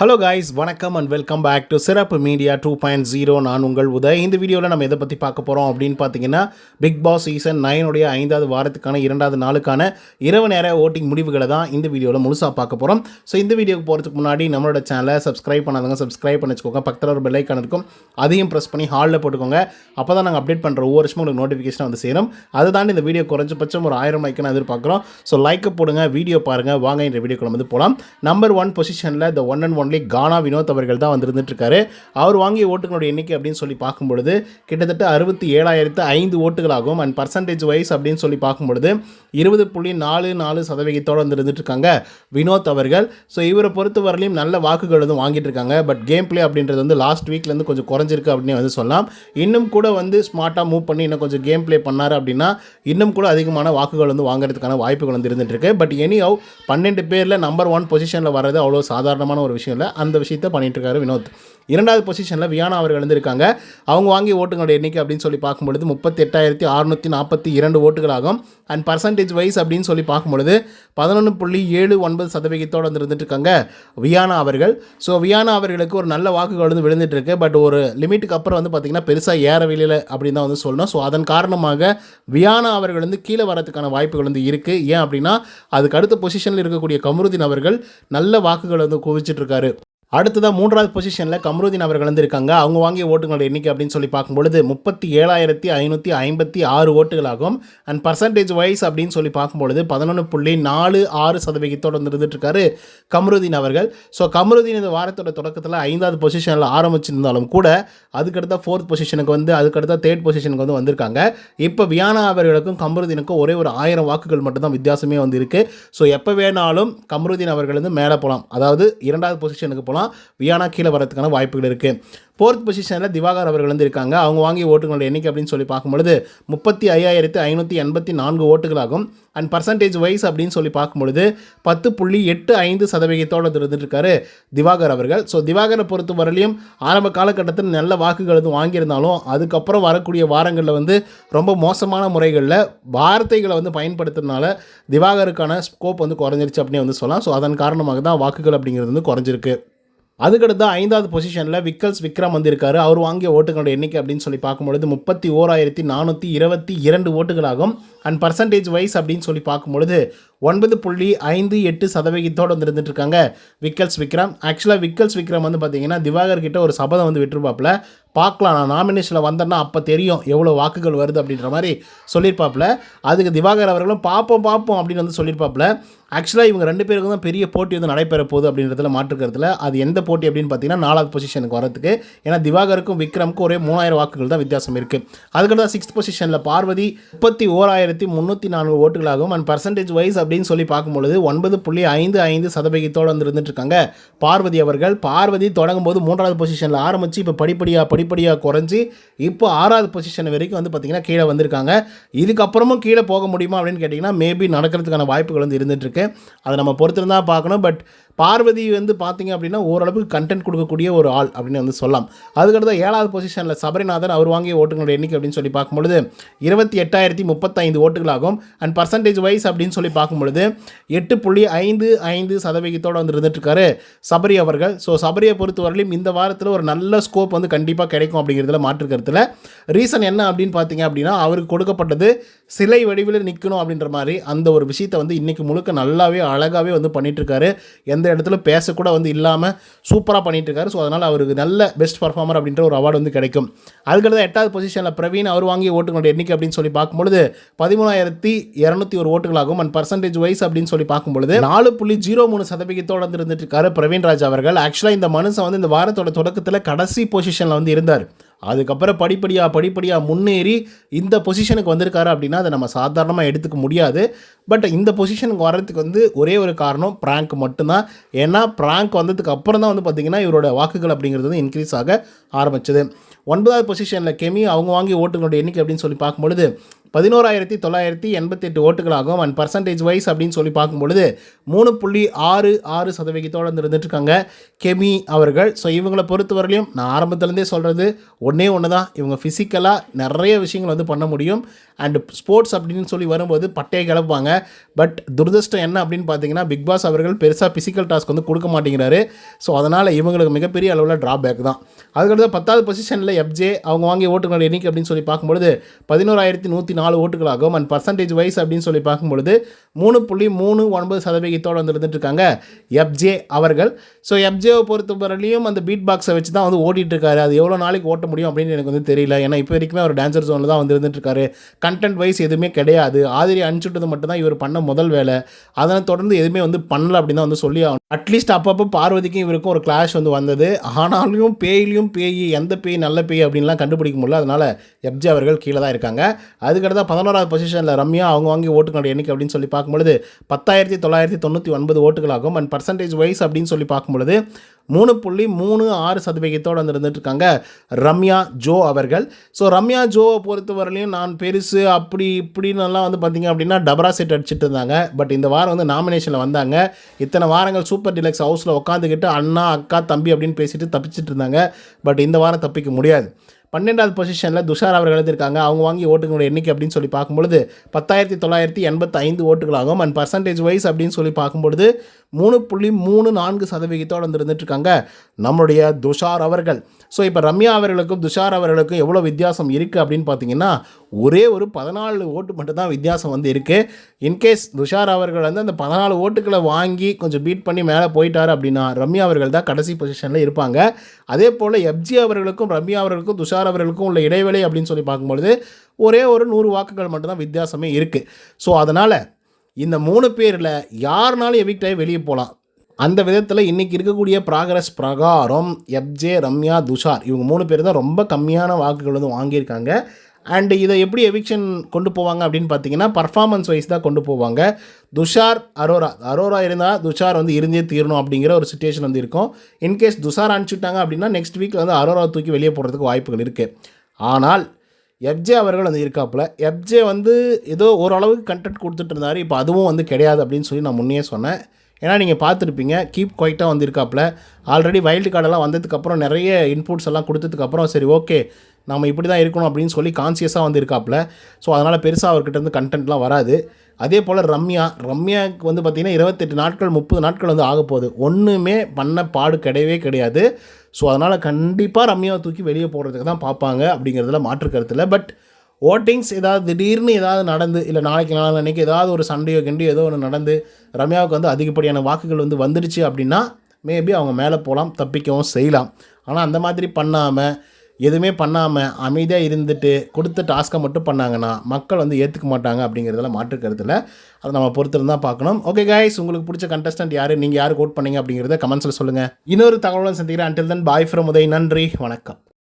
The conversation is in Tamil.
ஹலோ காய்ஸ், வணக்கம் அண்ட் வெல்கம் பேக் டு சிறப்பு மீடியா 2.0. நான் உங்கள் உதய். இந்த வீடியோவில் நம்ம எதை பற்றி பார்க்க போகிறோம் அப்படின்னு பார்த்தீங்கன்னா, பிக் பாஸ் சீசன் 9 5வது வாரத்துக்கான 2வது நாளுக்கான இரவு நேர ஓட்டிங் முடிவுகளை தான் இந்த வீடியோவில் முழுசாக பார்க்க போகிறோம். ஸோ இந்த வீடியோக்கு போகிறதுக்கு முன்னாடி நம்மளோட சேனலை சப்ஸ்கிரைப் பண்ணாதவங்க சப்ஸ்கிரைப் பண்ணி வச்சுக்கோங்க. பக்கத்தில் ஒரு பெல் ஐக்கான் இருக்கும், அதையும் ப்ரெஸ் பண்ணி ஹாலில் போட்டுக்கோங்க. அப்போ தான் நாங்கள் அப்டேட் பண்ணுற ஒவ்வொரு வருஷமும் உங்களுக்கு நோட்டிஃபிகேஷன் வந்து சேரும். அதை தாண்டி இந்த வீடியோ குறைஞ்சபட்சம் ஒரு 1000 லைக்கான எதிர்பார்க்குறோம். ஸோ லைக்கை போடுங்க, வீடியோ பாருங்கள். வாங்க இந்த வீடியோக்குள்ள வந்து போகலாம். நம்பர் 1 பொசிஷனில் த ஒன் அண்ட் ஒன்லி கானா வினோத் அவர்கள் தான் வந்திருந்துட்டுருக்காரு. அவர் வாங்கிய ஓட்டுகளுடைய எண்ணிக்கை அப்படின்னு சொல்லி பார்க்கும்பொழுது கிட்டத்தட்ட 67,005 ஓட்டுகளாகும். அண்ட் பர்சன்டேஜ் வைஸ் அப்படின்னு சொல்லி பார்க்கும்பொழுது 20.44% வந்துருந்துட்டுருக்காங்க வினோத் அவர்கள். ஸோ இவரை பொறுத்தவரையிலையும் நல்ல வாக்குகள் வந்து வாங்கிட்டு இருக்காங்க. பட் கேம் பிளே அப்படின்றது வந்து லாஸ்ட் வீக்லேருந்து கொஞ்சம் குறைஞ்சிருக்கு அப்படின்னு வந்து சொல்லலாம். இன்னும் கூட வந்து ஸ்மார்ட்டாக மூவ் பண்ணி இன்னும் கொஞ்சம் கேம் பிளே பண்ணார் அப்படின்னா இன்னும் கூட அதிகமான வாக்குகள் வந்து வாங்குறதுக்கான வாய்ப்புகள் வந்து இருந்துட்டு இருக்கு. பட் எனிஹவ் 12 பேரில் நம்பர் 1 பொசிஷனில் வர்றது அவ்வளோ சாதாரணமான ஒரு விஷயம் இல்லை. அந்த விஷயத்தை பண்ணிட்டு இருக்காரு வினோத். 2வது பொசிஷனில் வியானா அவர்கள் இருந்திருக்காங்க. அவங்க வாங்கிய ஓட்டுகளுடைய எண்ணிக்கை அப்படின்னு சொல்லி பார்க்கும்பொழுது 38,642 ஓட்டுகளாகும். அண்ட் பர்சன்டேஜ் வைஸ் அப்படின்னு சொல்லி பார்க்கும்பொழுது 11.79% வந்து இருந்துட்டு இருக்காங்க வியானா அவர்கள். ஸோ வியானா அவர்களுக்கு ஒரு நல்ல வாக்குகள் வந்து விழுந்துட்டு இருக்கு. பட் ஒரு லிமிட்டுக்கு அப்புறம் வந்து பார்த்திங்கன்னா பெருசாக ஏறவில்லை அப்படின்னு தான் வந்து சொல்லணும். ஸோ அதன் காரணமாக வியானா அவர்கள் வந்து கீழே வரதுக்கான வாய்ப்புகள் வந்து இருக்குது. ஏன் அப்படின்னா அதுக்கு அடுத்த பொசிஷனில் இருக்கக்கூடிய கமருதீன் அவர்கள் நல்ல வாக்குகள் வந்து குவிச்சிட்டு இருக்காரு. அடுத்ததாக 3வது பொசிஷனில் கமருதீன் அவர்கள் வந்து இருக்காங்க. அவங்க வாங்கிய ஓட்டுகளோட எண்ணிக்கை அப்படின்னு சொல்லி பார்க்கும்பொழுது 37,556 ஓட்டுகளாகும். அண்ட் பர்சன்டேஜ் வைஸ் அப்படின்னு சொல்லி பார்க்கும்பொழுது 11.46% வந்து இருந்துட்டுருக்காரு கமருதீன் அவர்கள். ஸோ கமருதீன் இந்த வாரத்தோட தொடக்கத்தில் 5வது பொசிஷனில் ஆரம்பிச்சிருந்தாலும் கூட அதுக்கடுத்த 4th பொசிஷனுக்கு வந்து அதுக்கடுத்த 3rd பொசிஷனுக்கு வந்து வந்திருக்காங்க. இப்போ வியானா அவர்களுக்கும் கமருதீனுக்கும் ஒரே ஒரு 1000 வாக்குகள் மட்டும்தான் வித்தியாசமே வந்து இருக்குது. ஸோ எப்போ வேணாலும் கமருதீன் அவர்கள் வந்து மேலே போகலாம், அதாவது 2வது பொசிஷனுக்கு போகலாம், வியானா கீழே வரதுக்கான வாய்ப்புகள் இருக்குது. 4th பொசிஷனில் திவாகர் அவர்கள் வந்து இருக்காங்க. அவங்க வாங்கிய ஓட்டுகளோட எண்ணிக்கை அப்படின்னு சொல்லி பார்க்கும்பொழுது 35,554 ஓட்டுகளாகும். அண்ட் பர்சன்டேஜ் வைஸ் அப்படின்னு சொல்லி பார்க்கும்பொழுது 10.85% இருந்துருக்காரு திவாகர் அவர்கள். ஸோ திவாகரை பொறுத்த வரலையும் ஆரம்ப காலகட்டத்தில் நல்ல வாக்குகள் வந்து வாங்கியிருந்தாலும் அதுக்கப்புறம் வரக்கூடிய வாரங்களில் வந்து ரொம்ப மோசமான முறைகளில் வார்த்தைகளை வந்து பயன்படுத்துறதுனால திவாகருக்கான ஸ்கோப் வந்து குறைஞ்சிருச்சு அப்படின்னு வந்து சொல்லலாம். ஸோ அதன் காரணமாக தான் வாக்குகள் அப்படிங்கிறது வந்து குறைஞ்சிருக்கு. அதுக்கடுத்து 5வது பொசிஷனில் விக்ரம் வந்திருக்காரு. அவர் வாங்கிய ஓட்டுகளோட எண்ணிக்கை அப்படின்னு சொல்லி பார்க்கும்பொழுது 31,422 ஓட்டுகளாகும். அண்ட் பர்சன்டேஜ் வைஸ் அப்படின்னு சொல்லி பார்க்கும்பொழுது 9.58% வந்து இருந்துட்டுருக்காங்க விக்ரம். ஆக்சுவலாக விக்ரம் வந்து பார்த்தீங்கன்னா திவாகர் கிட்ட ஒரு சபதம் வந்து விட்டுருப்பாப்புல, பார்க்கலாம் நான் நாமினேஷனில் வந்தேன்னா அப்போ தெரியும் எவ்வளோ வாக்குகள் வருது அப்படின்ற மாதிரி சொல்லியிருப்பாப்புல. அதுக்கு திவாகர் அவர்களும் பார்ப்போம் அப்படின்னு வந்து சொல்லியிருப்பாப்புல. ஆக்சுவலாக இவங்க 2 பேருக்கும் தான் பெரிய போட்டி வந்து நடைபெற போகுது அப்படின்றதுல மாற்றுக்கிறதுல. அது எந்த போட்டி அப்படின்னு பார்த்தீங்கன்னா 4வது பொசிஷனுக்கு வரதுக்கு. ஏன்னா திவாகருக்கும் விக்ரமுக்கும் ஒரே 3000 வாக்குகள் தான் வித்தியாசம் இருக்குது. அதுக்கடுத்து 6th பொசிஷனில் பார்வதி 31,304 ஓட்டுகளாகும். அண்ட் பர்சன்டேஜ் வைஸ் அப்படின்னு சொல்லி பார்க்கும்பொழுது 9.55% வந்து இருந்துட்டுருக்காங்க பார்வதி அவர்கள். பார்வதி தொடங்கும் போது 3வது பொசிஷனில் ஆரம்பித்து இப்போ படிப்படியாக குறைஞ்சி இப்போ 6வது பொசிஷன் வரைக்கும் வந்து பார்த்திங்கன்னா கீழே வந்திருக்காங்க. இதுக்கப்புறமும் கீழே போக முடியுமா அப்படின்னு கேட்டிங்கன்னா மேபி நடக்கிறதுக்கான வாய்ப்புகள் வந்து இருந்துகிட்ருக்கு. அதை நம்ம பொறுத்திருந்தால் பார்க்கணும். பட் பார்வதி வந்து பார்த்திங்க அப்படின்னா ஓரளவுக்கு கண்டென்ட் கொடுக்கக்கூடிய ஒரு ஆள் அப்படின்னு வந்து சொல்லலாம். அதுக்கடுத்து 7வது பொசிஷனில் சபரிநாதன் அவர் வாங்கிய ஓட்டுகளோட எண்ணிக்கை அப்படின்னு சொல்லி பார்க்கும்பொழுது 28,035 ஓட்டுகளாகும். அண்ட் பர்சன்டேஜ் வைஸ் அப்படின்னு சொல்லி பார்க்கும்பொழுது 8.55% வந்து இருந்துட்டுருக்காரு சபரி அவர்கள். ஸோ சபரியை பொறுத்தவரையிலும் இந்த வாரத்தில் ஒரு நல்ல ஸ்கோப் வந்து கண்டிப்பாக கிடைக்கும் அப்படிங்கிறதுல மாற்றுக்கிறதுல. ரீசன் என்ன அப்படின்னு பார்த்தீங்க அப்படின்னா அவருக்கு கொடுக்கப்பட்டது சிலை வடிவில் நிற்கணும் அப்படின்ற மாதிரி அந்த ஒரு விஷயத்தை வந்து இன்றைக்கி முழுக்க நல்லாவே அழகாகவே வந்து பண்ணிகிட்ருக்காரு. எந்த இடத்துல பேசக்கூட வந்து இல்லாமல் சூப்பராக பண்ணிகிட்ருக்காரு. ஸோ அதனால் அவருக்கு நல்ல பெஸ்ட் பர்ஃபார்மர் அப்படின்ற ஒரு அவார்டு வந்து கிடைக்கும். அதுக்கடுத்து 8வது பொசிஷனில் பிரவீன் அவர் வாங்கிய ஓட்டுகளோட எண்ணிக்கை அப்படின்னு சொல்லி பார்க்கும்பொழுது 13,201 ஓட்டுகளாகும். அண்ட் பர்சன்டேஜ் வைஸ் அப்படின்னு சொல்லி பார்க்கும்பொழுது 4.03% வந்து இருந்துட்டு இருக்காரு பிரவீன் ராஜ் அவர்கள். ஆக்சுவலாக இந்த மனுஷன் வந்து இந்த வாரத்தோட தொடக்கத்தில் கடைசி பொசிஷனில் வந்து இருந்தார். அதுக்கப்புறம் படிப்படியாக முன்னேறி இந்த பொசிஷனுக்கு வந்திருக்காரு அப்படின்னா அதை நம்ம சாதாரணமாக எடுத்துக்க முடியாது. பட் இந்த பொசிஷனுக்கு வர்றதுக்கு வந்து ஒரே ஒரு காரணம் ப்ராங்க் மட்டும்தான். ஏன்னா ப்ராங்க் வந்ததுக்கு அப்புறம் தான் வந்து பார்த்திங்கன்னா இவரோட வாக்குகள் அப்படிங்கிறது வந்து இன்க்ரீஸ் ஆக ஆரம்பிச்சது. 9வது பொசிஷனில் கெமி அவங்க வாங்கிய ஓட்டுகளோட எண்ணிக்கை அப்படின்னு சொல்லி பார்க்கும்பொழுது 11,988 ஓட்டுகளாகும். அண்ட் பர்சன்டேஜ் வைஸ் அப்படின்னு சொல்லி பார்க்கும்பொழுது 3.66% இருந்துட்டுருக்காங்க கெமி அவர்கள். ஸோ இவங்களை பொறுத்தவரையிலையும் நான் ஆரம்பத்துலேருந்தே சொல்கிறது ஒன்றே தான், இவங்க ஃபிசிக்கலாக நிறைய விஷயங்கள் வந்து பண்ண முடியும். அண்ட் ஸ்போர்ட்ஸ் அப்படின்னு சொல்லி வரும்போது பட்டையை கிளப்பாங்க. பட் துரதிர்ஷ்டம் என்ன அப்படின்னு பார்த்தீங்கன்னா, பிக் பாஸ் அவர்கள் பெருசாக ஃபிசிக்கல் டாஸ்க் வந்து கொடுக்க மாட்டேங்கிறாரு. ஸோ அதனால் இவங்களுக்கு மிகப்பெரிய அளவில் ட்ராபேக் தான். அதுக்கடுத்து 10வது பொசிஷனில் எஃப்ஜே அவங்க வாங்கிய ஓட்டுகள் எண்ணிக்கை அப்படின்னு சொல்லி பார்க்கும்பொழுது 11,104 ஓட்டுகளாகும். அண்ட் பர்சன்டேஜ் வைஸ் அப்படின்னு சொல்லி பார்க்கும்பொழுது 3.39% வந்து இருந்துட்டுருக்காங்க எஃப்ஜே அவர்கள். ஸோ எஃப்ஜேவை பொறுத்தவரையிலையும் அந்த பீட் பாக்ஸை வச்சு தான் வந்து ஓட்டிகிட்ருக்காரு. அது எவ்வளோ நாளைக்கு ஓட்ட முடியும் அப்படின்னு எனக்கு வந்து தெரியல. ஏன்னா இப்போ வரைக்குமே அவர் டான்சர் ஜோனில் தான் வந்து இருந்துட்டுருக்காரு. கண்டென்ட் வைஸ் எதுவுமே கிடையாது. ஆதிரி அனுப்பிச்சுட்டது மட்டும் தான் இவர் பண்ண முதல் வேலை. அதனை தொடர்ந்து எதுவுமே வந்து பண்ணல அப்படின்னு தான் வந்து சொல்லி ஆகணும். அட்லீஸ்ட் அப்பப்போ பார்வதிக்கும் இவருக்கும் ஒரு கிளாஷ் வந்து வந்தது. ஆனாலும் பேய்லையும் பேய், எந்த பேய் நல்ல பேய் அப்படின்லாம் கண்டுபிடிக்க முடியல. அதனால் எஃப்ஜே அவர்கள் கீழே தான் இருக்காங்க. அதுக்கடுத்து 11வது பொசிஷனில் ரம்யா அவங்க வாங்கி ஓட்டுகளோட எண்ணிக்கை அப்படின்னு சொல்லி பார்க்கும்பொழுது 10,999 ஓட்டுகளாகும். அண்ட் பர்சன்டேஜ் வைஸ் அப்படின்னு சொல்லி பார்க்கும்பொழுது 3.36% வந்து இருந்துட்டுருக்காங்க ரம்யா ஜோ அவர்கள். ஸோ ரம்யா ஜோவை பொறுத்தவரையிலையும் நான் பெருசு அப்படி இப்படின்னெல்லாம் வந்து பார்த்திங்க அப்படின்னா டபரா செட் அடிச்சுட்டு இருந்தாங்க. பட் இந்த வாரம் வந்து நாமினேஷனில் வந்தாங்க. இத்தனை வாரங்கள் சூப்பர் டிலக்ஸ் ஹவுஸில் உட்காந்துக்கிட்டு அண்ணா அக்கா தம்பி அப்படின்னு பேசிட்டு தப்பிச்சுட்டு இருந்தாங்க. பட் இந்த வாரம் தப்பிக்க முடியாது. 12வது பொசிஷனில் துஷார் அவர்கள் எழுதியிருக்காங்க. அவங்க வாங்கி ஓட்டுகளோட எண்ணிக்கை அப்படின்னு சொல்லி பார்க்கும்பொழுது 10,985 ஓட்டுகளாகும். அண்ட் பர்சன்டேஜ் வைஸ் அப்படின்னு சொல்லி பார்க்கும்பொழுது 3.34% வந்து இருந்துட்டுருக்காங்க நம்மளுடைய துஷார் அவர்கள். ஸோ இப்போ ரம்யா அவர்களுக்கும் துஷார் அவர்களுக்கும் எவ்வளோ வித்தியாசம் இருக்குது அப்படின்னு பார்த்தீங்கன்னா, ஒரே ஒரு 14 ஓட்டு மட்டும் தான் வித்தியாசம் வந்து இருக்குது. இன்கேஸ் துஷார் அவர்கள் வந்து அந்த 14 ஓட்டுகளை வாங்கி கொஞ்சம் பீட் பண்ணி மேலே போயிட்டார் அப்படின்னா ரம்யா அவர்கள் தான் கடைசி பொசிஷனில் இருப்பாங்க. அதே போல் எஃப்ஜி அவர்களுக்கும் ரம்யா அவர்களுக்கும் துஷார் அவர்களுக்கும் உள்ள இடைவெளி அப்படின்னு சொல்லி பார்க்கும்பொழுது ஒரே ஒரு 100 வாக்குகள் மட்டும்தான் வித்தியாசமே இருக்குது. ஸோ அதனால் இந்த 3 பேரில் யாருனாலும் எவிக்ட் ஆகி வெளியே போகலாம். அந்த விதத்தில் இன்றைக்கி இருக்கக்கூடிய ப்ராக்ரஸ் பிரகாரம் எஃப்ஜே, ரம்யா, துஷார் இவங்க 3 பேர் தான் ரொம்ப கம்மியான வாக்குகள் வந்து வாங்கியிருக்காங்க. அண்டு இதை எப்படி எவிக்ஷன் கொண்டு போவாங்க அப்படின்னு பார்த்தீங்கன்னா, பர்ஃபார்மன்ஸ் வைஸ் தான் கொண்டு போவாங்க. துஷார் அரோரா இருந்தால் துஷார் வந்து இருந்தே தீரணும் அப்படிங்கிற ஒரு சிச்சுவேஷன் வந்து இருக்கும். இன்கேஸ் துஷார் அனுப்பிச்சுட்டாங்க அப்படின்னா நெக்ஸ்ட் வீக்கில் வந்து அரோரா தூக்கி வெளியே போடுறதுக்கு வாய்ப்புகள் இருக்குது. ஆனால் எஃப்ஜே அவர்கள் வந்து இருக்காப்புல. எஃப்ஜே வந்து ஏதோ ஓரளவுக்கு கண்டென்ட் கொடுத்துட்டு இருந்தார். இப்போ அதுவும் வந்து கிடையாது அப்படின்னு சொல்லி நான் முன்னே சொன்னேன். ஏன்னா நீங்கள் பார்த்துருப்பீங்க, கீப் குவைட்டாக வந்து இருக்காப்புல. ஆல்ரெடி வைல்டு கார்டெல்லாம் வந்ததுக்கப்புறம் நிறைய இன்புட்ஸ் எல்லாம் கொடுத்ததுக்கப்புறம் சரி ஓகே நம்ம இப்படி தான் இருக்கணும் அப்படின்னு சொல்லி கான்சியஸாக வந்து இருக்காப்புல. ஸோ அதனால் பெருசாக அவர்கிட்ட இருந்து கண்டென்ட்லாம் வராது. அதே போல் ரம்யாவுக்கு வந்து பார்த்திங்கன்னா 28 நாட்கள் 30 நாட்கள் வந்து ஆக போகுது. ஒன்றுமே பண்ண பாடு கிடையவே கிடையாது. ஸோ அதனால் கண்டிப்பாக ரம்யாவை தூக்கி வெளியே போடுறதுக்கு தான் பார்ப்பாங்க அப்படிங்கிறதுல மாற்று கருத்தில். பட் ஓட்டிங்ஸ் ஏதாவது திடீர்னு ஏதாவது நடந்து இல்லை நாளைக்கு நாளைக்கு ஏதாவது ஒரு சண்டையோ கிண்டியோ ஏதோ ஒன்று நடந்து ரம்யாவுக்கு வந்து அதிகப்படியான வாக்குகள் வந்து வந்துடுச்சு அப்படின்னா மேபி அவங்க மேலே போகலாம், தப்பிக்கவும் செய்யலாம். ஆனால் அந்த மாதிரி பண்ணாமல் எதுவுமே பண்ணாமல் அமைதியாக இருந்துட்டு கொடுத்த டாஸ்க்கை மட்டும் பண்ணாங்கன்னா மக்கள் வந்து ஏற்றுக்க மாட்டாங்க அப்படிங்கிறதுல மாற்று கருத்தில். அதை நம்ம பொறுத்திருந்தான் பார்க்கணும். ஓகே கைஸ், உங்களுக்கு பிடிச்ச கண்டஸ்டன்ட் யார், நீங்கள் யார் ஓட் பண்ணீங்க அப்படிங்கிறத கமெண்ட்ஸில் சொல்லுங்கள். இன்னொரு தகவலும் சந்திக்கிறேன். Until then bye from Uday. நன்றி, வணக்கம்.